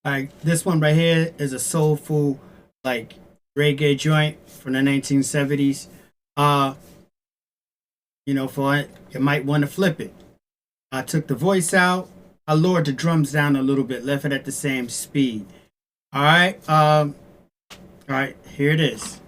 Like this one right here is a soulful, like reggae joint from the 1970s. Uh, for it, you might want to flip it. I took the voice out. I lowered the drums down a little bit, left it at the same speed. All right. All right. Here it is.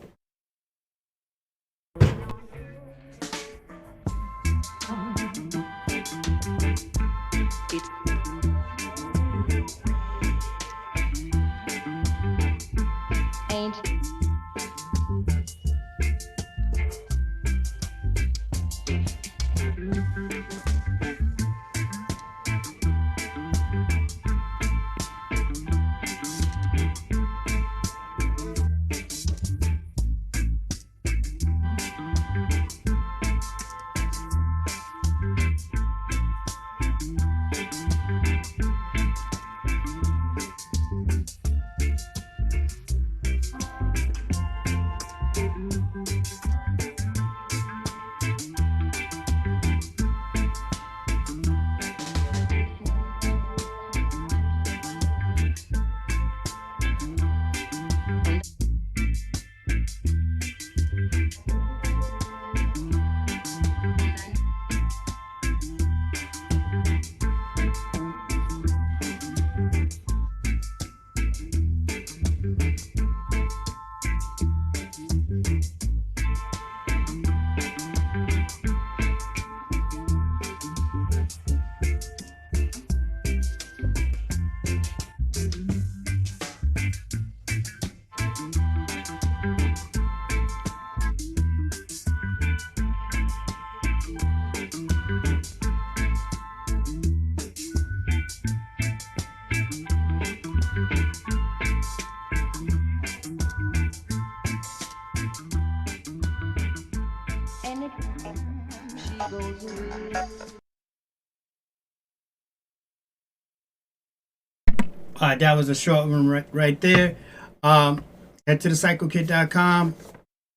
That was a short one right there. Head to the psychokit.com.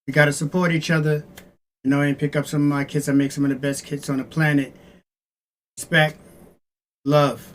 We got to support each other, and pick up some of my kits. I make some of the best kits on the planet. Respect, love.